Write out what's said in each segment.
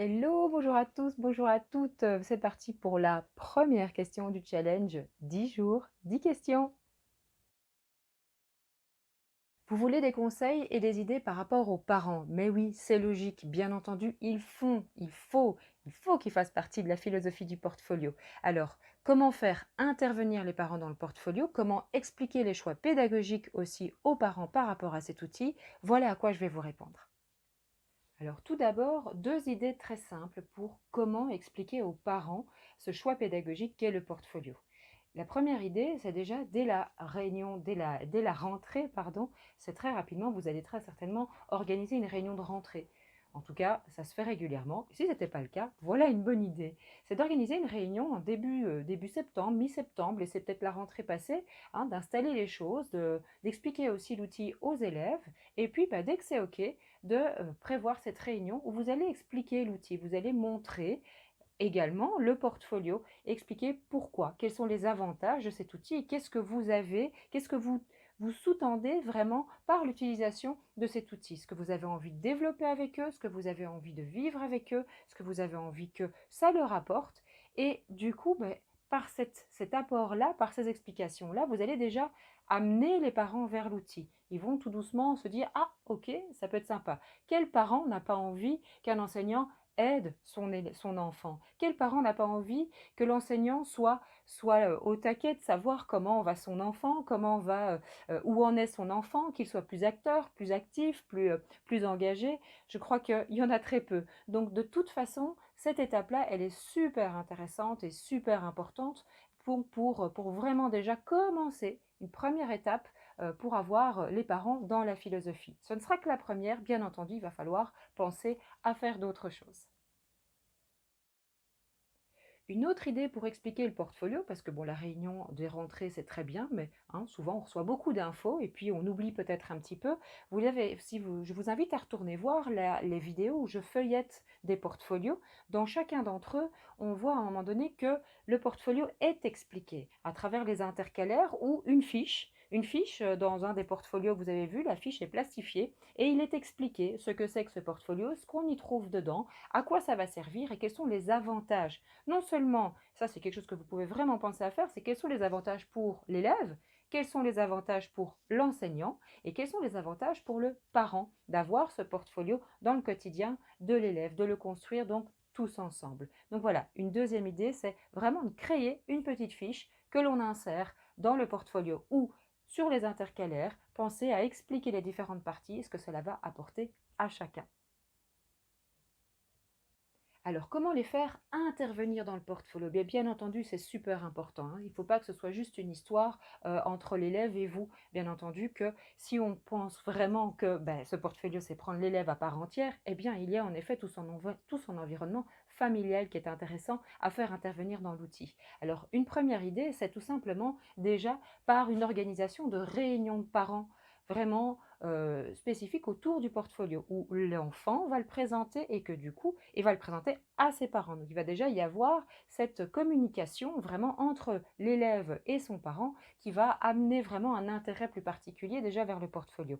Hello, bonjour à tous, bonjour à toutes. C'est parti pour la première question du challenge 10 jours, 10 questions. Vous voulez des conseils et des idées par rapport aux parents? Mais oui, c'est logique, bien entendu, il faut qu'ils fassent partie de la philosophie du portfolio. Alors, comment faire intervenir les parents dans le portfolio? Comment expliquer les choix pédagogiques aussi aux parents par rapport à cet outil? Voilà à quoi je vais vous répondre. Alors tout d'abord, deux idées très simples pour comment expliquer aux parents ce choix pédagogique qu'est le portfolio. La première idée, c'est déjà dès la réunion, dès la rentrée, pardon, c'est très rapidement, vous allez très certainement organiser une réunion de rentrée. En tout cas, ça se fait régulièrement. Si ce n'était pas le cas, voilà une bonne idée. C'est d'organiser une réunion en début septembre, mi-septembre, et c'est peut-être la rentrée passée, hein, d'installer les choses, d'expliquer aussi l'outil aux élèves, et puis dès que c'est OK, de prévoir cette réunion où vous allez expliquer l'outil, vous allez montrer également le portfolio, expliquer pourquoi, quels sont les avantages de cet outil et qu'est-ce que vous avez, qu'est-ce que vous sous-tendez vraiment par l'utilisation de cet outil, ce que vous avez envie de développer avec eux, ce que vous avez envie de vivre avec eux, ce que vous avez envie que ça leur apporte. Et du coup, par cet apport-là, par ces explications-là, vous allez déjà amener les parents vers l'outil. Ils vont tout doucement se dire: ah, ok, ça peut être sympa. Quel parent n'a pas envie qu'un enseignant aide son enfant? Quel parent n'a pas envie que l'enseignant soit au taquet de savoir comment va son enfant, où en est son enfant, qu'il soit plus acteur, plus actif, plus engagé? Je crois qu'il y en a très peu. Donc de toute façon, cette étape-là, elle est super intéressante et super importante pour vraiment déjà commencer une première étape pour avoir les parents dans la philosophie. Ce ne sera que la première, bien entendu, il va falloir penser à faire d'autres choses. Une autre idée pour expliquer le portfolio, parce que bon, la réunion des rentrées, c'est très bien, mais hein, souvent on reçoit beaucoup d'infos et puis on oublie peut-être un petit peu. Je vous invite à retourner voir les vidéos où je feuillette des portfolios. Dans chacun d'entre eux, on voit à un moment donné que le portfolio est expliqué à travers les intercalaires ou une fiche. Une fiche, dans un des portfolios que vous avez vu, la fiche est plastifiée et il est expliqué ce que c'est que ce portfolio, ce qu'on y trouve dedans, à quoi ça va servir et quels sont les avantages. Non seulement, ça c'est quelque chose que vous pouvez vraiment penser à faire, c'est quels sont les avantages pour l'élève, quels sont les avantages pour l'enseignant et quels sont les avantages pour le parent d'avoir ce portfolio dans le quotidien de l'élève, de le construire donc tous ensemble. Donc voilà, une deuxième idée, c'est vraiment de créer une petite fiche que l'on insère dans le portfolio ou sur les intercalaires, penser à expliquer les différentes parties et ce que cela va apporter à chacun. Alors, comment les faire intervenir dans le portfolio? Bien entendu, c'est super important, hein. Il ne faut pas que ce soit juste une histoire entre l'élève et vous. Bien entendu que si on pense vraiment que ce portfolio, c'est prendre l'élève à part entière, eh bien, il y a en effet tout son environnement familial qui est intéressant à faire intervenir dans l'outil. Alors, une première idée, c'est tout simplement déjà par une organisation de réunions de parents vraiment spécifique autour du portfolio où l'enfant va le présenter et que du coup, il va le présenter à ses parents. Donc il va déjà y avoir cette communication vraiment entre l'élève et son parent qui va amener vraiment un intérêt plus particulier déjà vers le portfolio.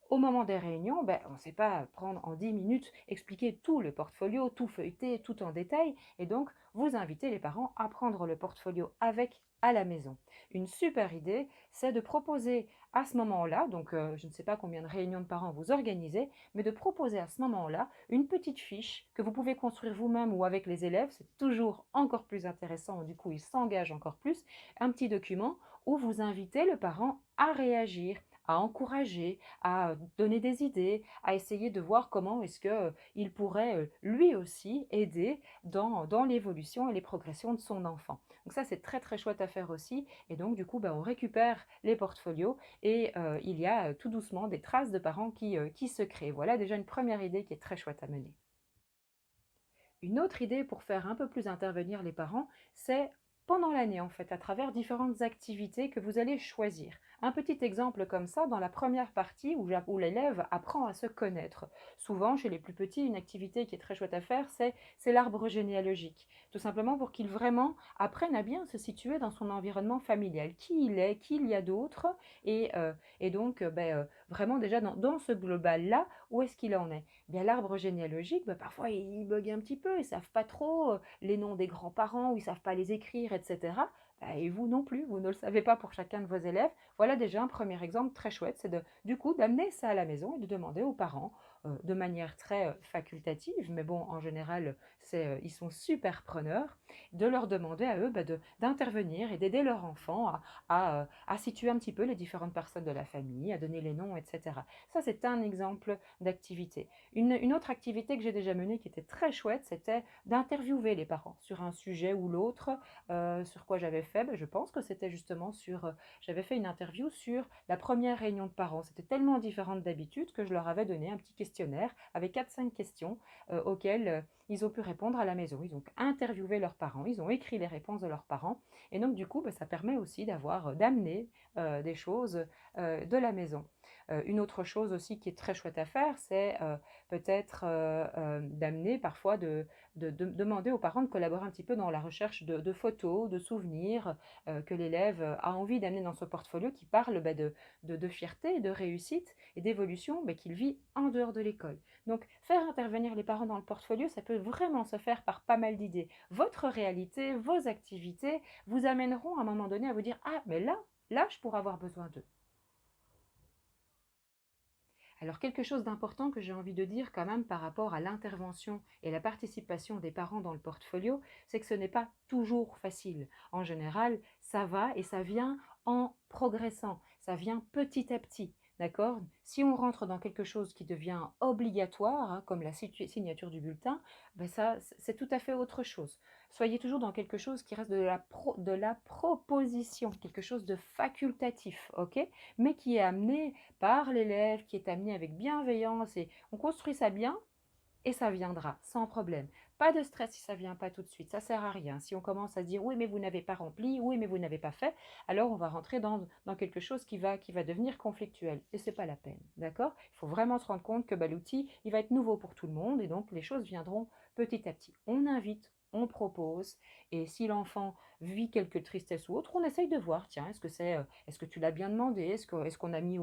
Au moment des réunions, on ne sait pas prendre en 10 minutes, expliquer tout le portfolio, tout feuilleter, tout en détail, et donc vous invitez les parents à prendre le portfolio avec à la maison. Une super idée, c'est de proposer à ce moment-là, donc je ne sais pas combien de réunions de parents vous organisez, mais de proposer à ce moment-là une petite fiche que vous pouvez construire vous-même ou avec les élèves, c'est toujours encore plus intéressant, du coup ils s'engagent encore plus, un petit document où vous invitez le parent à réagir, à encourager, à donner des idées, à essayer de voir comment est-ce qu'il pourrait lui aussi aider dans l'évolution et les progressions de son enfant. Donc ça, c'est très très chouette à faire aussi. Et donc du coup, on récupère les portfolios et il y a tout doucement des traces de parents qui se créent. Voilà déjà une première idée qui est très chouette à mener. Une autre idée pour faire un peu plus intervenir les parents, c'est pendant l'année en fait, à travers différentes activités que vous allez choisir. Un petit exemple comme ça dans la première partie où l'élève apprend à se connaître. Souvent, chez les plus petits, une activité qui est très chouette à faire, c'est l'arbre généalogique. Tout simplement pour qu'il vraiment apprenne à bien se situer dans son environnement familial, qui il est, qui il y a d'autres, et donc vraiment déjà dans ce global-là, où est-ce qu'il en est? Bien, l'arbre généalogique, parfois ils bug un petit peu, ils ne savent pas trop les noms des grands-parents, ou ils ne savent pas les écrire, etc. Et vous non plus, vous ne le savez pas pour chacun de vos élèves. Voilà déjà un premier exemple très chouette, c'est du coup d'amener ça à la maison et de demander aux parents de manière très facultative, mais bon, en général, ils sont super preneurs, de leur demander à eux d'intervenir et d'aider leur enfant à situer un petit peu les différentes personnes de la famille, à donner les noms, etc. Ça, c'est un exemple d'activité. Une autre activité que j'ai déjà menée qui était très chouette, c'était d'interviewer les parents sur un sujet ou l'autre. Sur quoi j'avais fait? Je pense que c'était justement j'avais fait une interview sur la première réunion de parents. C'était tellement différent d'habitude que je leur avais donné un petit questionnaire avec 4-5 questions auxquelles ils ont pu répondre à la maison. Ils ont interviewé leurs parents, ils ont écrit les réponses de leurs parents. Et donc, du coup, ça permet aussi d'amener des choses de la maison. Une autre chose aussi qui est très chouette à faire, c'est peut-être d'amener parfois de demander aux parents de collaborer un petit peu dans la recherche de photos, de souvenirs que l'élève a envie d'amener dans son portfolio qui parlent de fierté, de réussite et d'évolution qu'il vit en dehors de l'école. Donc, faire intervenir les parents dans le portfolio, ça peut vraiment se faire par pas mal d'idées. Votre réalité, vos activités vous amèneront à un moment donné à vous dire: ah, mais là, je pourrais avoir besoin d'eux. Alors quelque chose d'important que j'ai envie de dire quand même par rapport à l'intervention et la participation des parents dans le portfolio, c'est que ce n'est pas toujours facile. En général, ça va et ça vient en progressant, ça vient petit à petit. D'accord? Si on rentre dans quelque chose qui devient obligatoire, hein, comme la signature du bulletin, ça, c'est tout à fait autre chose. Soyez toujours dans quelque chose qui reste de la proposition, quelque chose de facultatif, ok? Mais qui est amené par l'élève, qui est amené avec bienveillance, et on construit ça bien et ça viendra sans problème. Pas de stress si ça ne vient pas tout de suite, ça sert à rien. Si on commence à se dire oui mais vous n'avez pas rempli, oui mais vous n'avez pas fait, alors on va rentrer dans quelque chose qui va devenir conflictuel et c'est pas la peine, d'accord? Il faut vraiment se rendre compte que l'outil il va être nouveau pour tout le monde et donc les choses viendront petit à petit. On invite, on propose et si l'enfant vit quelques tristesses ou autre, on essaye de voir, tiens, est-ce que tu l'as bien demandé, est-ce qu'on a mis,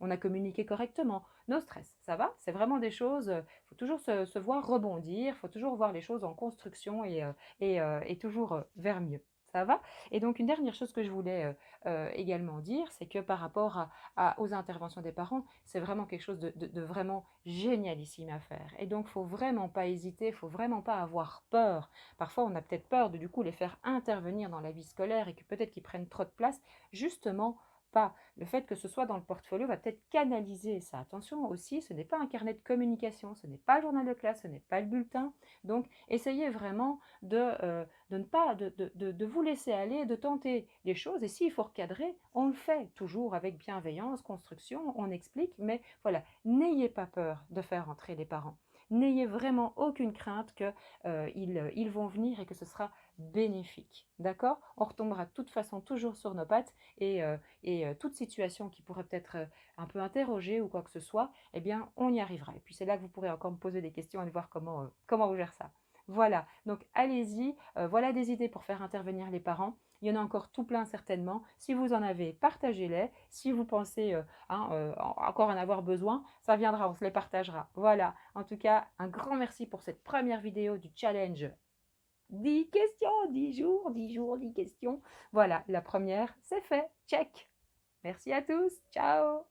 on a communiqué correctement. No stress, ça va? C'est vraiment des choses, il faut toujours se voir rebondir, il faut toujours voir les choses en construction et toujours vers mieux. Ça va? Et donc une dernière chose que je voulais également dire, c'est que par rapport aux interventions des parents, c'est vraiment quelque chose de vraiment génialissime à faire. Et donc il ne faut vraiment pas hésiter, il ne faut vraiment pas avoir peur. Parfois on a peut-être peur de du coup les faire intervenir dans la vie scolaire et que peut-être qu'ils prennent trop de place, justement pas. Le fait que ce soit dans le portfolio va peut-être canaliser ça. Attention aussi, ce n'est pas un carnet de communication, ce n'est pas le journal de classe, ce n'est pas le bulletin. Donc, essayez vraiment de ne pas de vous laisser aller, de tenter les choses. Et s'il faut recadrer, on le fait toujours avec bienveillance, construction, on explique. Mais voilà, n'ayez pas peur de faire entrer les parents. N'ayez vraiment aucune crainte qu'ils vont venir et que ce sera bénéfique. D'accord? On retombera de toute façon toujours sur nos pattes et toute situation qui pourrait peut-être un peu interroger ou quoi que ce soit, eh bien, on y arrivera. Et puis c'est là que vous pourrez encore me poser des questions et voir comment vous gérez ça. Voilà, donc allez-y, voilà des idées pour faire intervenir les parents. Il y en a encore tout plein certainement. Si vous en avez, partagez-les. Si vous pensez encore en avoir besoin, ça viendra, on se les partagera. Voilà, en tout cas, un grand merci pour cette première vidéo du challenge 10 questions, 10 jours, 10 jours, 10 questions. Voilà, la première, c'est fait. Check. Merci à tous. Ciao.